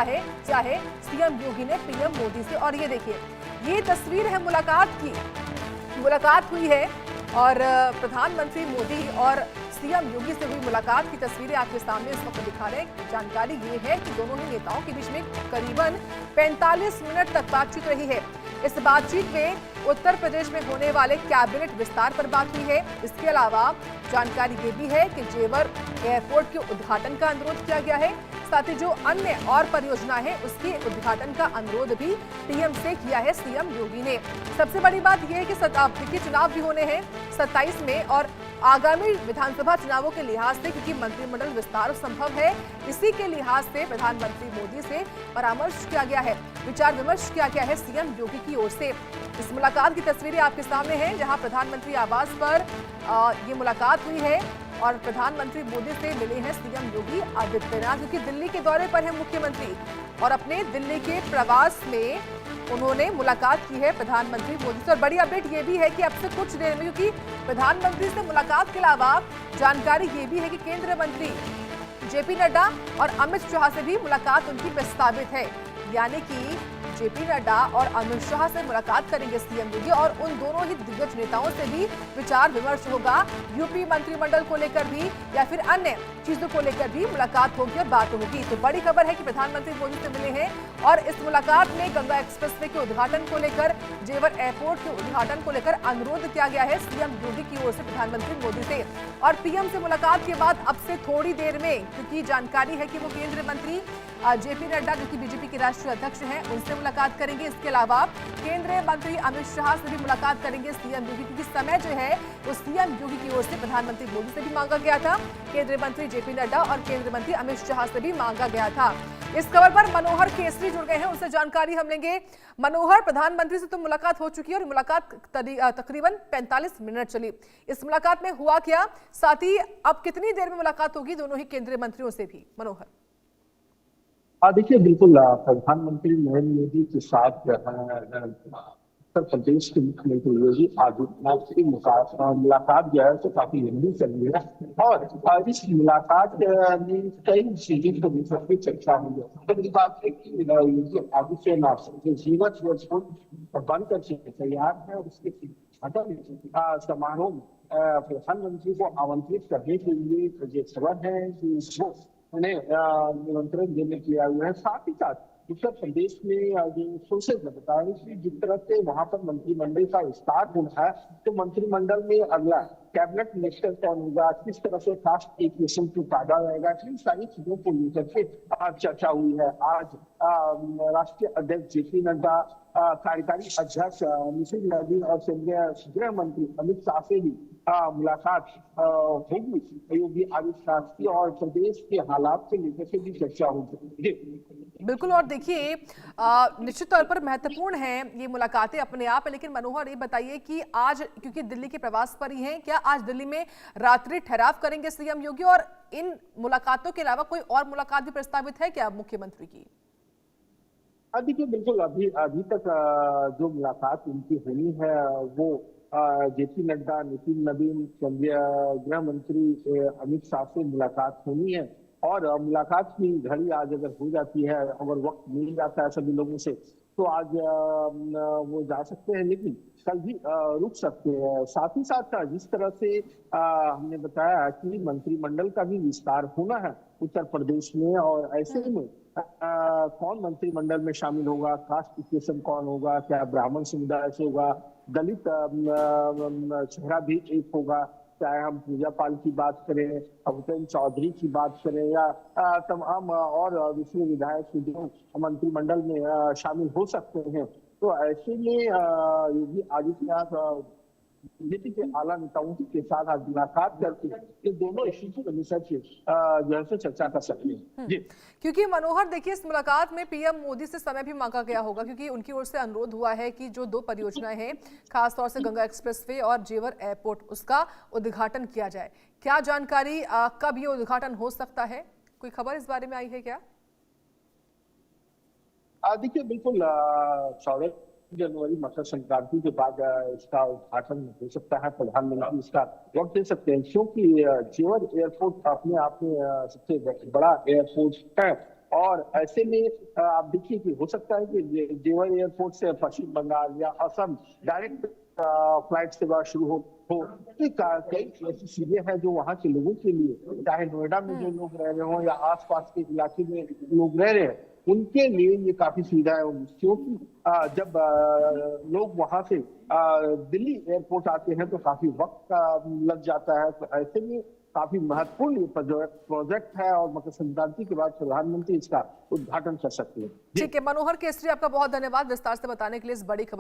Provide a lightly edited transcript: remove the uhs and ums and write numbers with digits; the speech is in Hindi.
है चाहे सीएम योगी ने पीएम मोदी से। और ये देखिए, ये तस्वीर है मुलाकात की। मुलाकात हुई है और प्रधानमंत्री मोदी और सीएम योगी से हुई मुलाकात की तस्वीरें आपके सामने इस वक्त दिखा रहे हैं। जानकारी ये है कि दोनों ही नेताओं के बीच में करीबन 45 मिनट तक बातचीत रही है। इस बातचीत में उत्तर प्रदेश में होने वाले कैबिनेट विस्तार पर बात हुई है। इसके अलावा जानकारी ये भी है कि जेवर एयरपोर्ट के उद्घाटन का अनुरोध किया गया है। साथ ही जो अन्य और परियोजना है उसके उद्घाटन का अनुरोध भी पीएम से किया है सीएम योगी ने। सबसे बड़ी बात यह है कि शताब्दी चुनाव भी होने हैं 27 में और आगामी विधानसभा चुनावों के लिहाज से, क्योंकि मंत्रिमंडल विस्तार संभव है, इसी के लिहाज से प्रधानमंत्री मोदी से परामर्श किया गया है, विचार विमर्श किया गया है सीएम योगी की ओर से। इस मुलाकात की तस्वीरें आपके सामने हैं, जहां प्रधानमंत्री आवास पर ये मुलाकात हुई है और प्रधानमंत्री मोदी से मिले हैं सीएम योगी आदित्यनाथ, क्योंकि दिल्ली के दौरे पर है मुख्यमंत्री और अपने दिल्ली के प्रवास में उन्होंने मुलाकात की है प्रधानमंत्री मोदी से। और बड़ी अपडेट ये भी है कि अब से कुछ देर में, क्योंकि प्रधानमंत्री से मुलाकात के अलावा जानकारी ये भी है कि केंद्रीय मंत्री जेपी नड्डा और अमित शाह से भी मुलाकात उनकी प्रस्तावित है। यानी कि जेपी नड्डा और अमित शाह से मुलाकात करेंगे सीएम योगी और उन दोनों ही दिग्गज नेताओं से भी विचार विमर्श होगा। यूपी मंत्रिमंडल को लेकर भी या फिर अन्य चीजों को लेकर भी मुलाकात होगी और बात होगी। तो बड़ी खबर है कि प्रधानमंत्री मोदी से मिले हैं और इस मुलाकात में गंगा एक्सप्रेसवे के उद्घाटन को लेकर, जेवर एयरपोर्ट के उद्घाटन को लेकर अनुरोध किया गया है सीएम योगी की ओर से प्रधानमंत्री मोदी से। और पीएम से मुलाकात के बाद अब से थोड़ी देर में, क्योंकि जानकारी है कि वो केंद्रीय मंत्री जेपी नड्डा, जो कि बीजेपी के राष्ट्रीय अध्यक्ष हैं, उनसे मुलाकात करेंगे। इसके अलावा केंद्रीय मंत्री अमित शाह से भी मुलाकात करेंगे सीएम योगी, क्योंकि समय जो है वो सीएम योगी की ओर से प्रधानमंत्री मोदी से भी मांगा गया था, केंद्रीय मंत्री जेपी नड्डा और केंद्रीय मंत्री अमित शाह से भी मांगा गया था। इस खबर पर मनोहर केसरी जुड़ गए हैं, उनसे जानकारी हम लेंगे। मनोहर, प्रधानमंत्री से तो मुलाकात हो चुकी है और मुलाकात तकरीबन 45 मिनट चली। इस मुलाकात में हुआ क्या, साथ ही अब कितनी देर में मुलाकात होगी दोनों ही केंद्रीय मंत्रियों से भी? मनोहर। देखिए, बिल्कुल प्रधानमंत्री नरेंद्र मोदी के साथ उत्तर प्रदेश के मुख्यमंत्री योगी आदित्यनाथ की मुलाकात जो है तो काफी लंबी चली है और इस मुलाकात में कई चीजों को लेकर के चर्चा हुई है। पहली बात है कि योगी आदित्यनाथ जो जीवन एयरपोर्ट बनकर तैयार है, उसके उद्घाटन समारोह में प्रधानमंत्री को आमंत्रित करने के लिए जो खबर है कि उन्हें निमंत्रण देने के लिए आए हुए हैं। साथ ही साथ उत्तर प्रदेश में जो सोर्सेज ने बताया कि जिस तरह से वहां पर मंत्रिमंडल का विस्तार होना है, तो मंत्रिमंडल में अगला कैबिनेट मिनिस्टर कौन होगा, किस तरह से कास्ट इक्वेशन को काटा जाएगा, इन सारी चीजों को लेकर के चर्चा हुई है। आज राष्ट्रीय अध्यक्ष जेपी नड्डा, कार्यकारी अध्यक्ष नितिन नवीन और केंद्रीय गृह मंत्री अमित शाह से भी मुलाकात होगी योगी आदित्यनाथ की और प्रदेश के हालात से लेकर के भी चर्चा होगी। बिल्कुल, और देखिए निश्चित तौर पर महत्वपूर्ण है ये मुलाकातें अपने आप है, लेकिन मनोहर ये बताइए कि आज क्योंकि दिल्ली के प्रवास पर ही हैं, क्या आज दिल्ली में रात्रि ठहराव करेंगे सीएम योगी और इन मुलाकातों के अलावा कोई और मुलाकात भी प्रस्तावित है क्या मुख्यमंत्री की? देखिए, बिल्कुल अभी तक जो मुलाकात उनकी होनी है वो जेपी नड्डा, नितिन नवीन, केंद्रीय गृह मंत्री अमित शाह से मुलाकात होनी है और मुलाकात की घड़ी आज अगर हो जाती है, अगर वक्त मिल जाता है सभी लोगों से, तो आज वो जा सकते हैं, लेकिन कल भी रुक सकते हैं। साथ ही साथ जिस तरह से हमने बताया कि मंत्रिमंडल का भी विस्तार होना है उत्तर प्रदेश में और ऐसे में कौन मंत्रिमंडल में शामिल होगा, कास्ट इक्वेशन कौन होगा, क्या ब्राह्मण समुदाय से होगा, दलित चेहरा भी एक होगा, चाहे हम पूजा पाल की बात करें, भूपेंद्र चौधरी की बात करें या तमाम और दूसरे विधायक जो मंत्रिमंडल में शामिल हो सकते हैं। तो ऐसे में योगी आदित्यनाथ बीजेपी के आला नेताओं के साथ आज मुलाकात करके ये दोनों इश्यू को लेकर के जो है चर्चा कर सकते हैं। जी, क्योंकि मनोहर देखिए, इस मुलाकात में पीएम मोदी से समय भी मांगा गया होगा, क्योंकि उनकी ओर से अनुरोध हुआ है कि जो दो परियोजनाएं हैं, खासतौर से गंगा एक्सप्रेसवे और जेवर एयरपोर्ट, उसका उद्घाटन किया जाए। क्या जानकारी, कब ये उद्घाटन हो सकता है, कोई खबर इस बारे में आई है क्या? देखिए, बिल्कुल 14 जनवरी मकर संक्रांति के बाद इसका उद्घाटन हो सकता है। प्रधानमंत्री इसका वक्त दे सकते हैं, क्योंकि जेवर एयरपोर्ट अपने आप में सबसे बड़ा एयरपोर्ट है और ऐसे में आप देखिए कि हो सकता है कि जेवर एयरपोर्ट से पश्चिम बंगाल या असम डायरेक्ट फ्लाइट सेवा शुरू हो कि कई ऐसी चीजें हैं जो वहाँ के लोगों के लिए, चाहे नोएडा में जो लोग रह रहे हो या आसपास के इलाके में लोग रह रहे हैं, उनके लिए ये काफी सुविधा है। क्योंकि जब लोग वहां से दिल्ली एयरपोर्ट आते हैं तो काफी वक्त लग जाता है। तो ऐसे में काफी महत्वपूर्ण ये प्रोजेक्ट है और मकर संक्रांति के बाद प्रधानमंत्री इसका उद्घाटन कर सकते हैं। ठीक है, मनोहर केसरी, आपका बहुत धन्यवाद विस्तार से बताने के लिए इस बड़ी खबर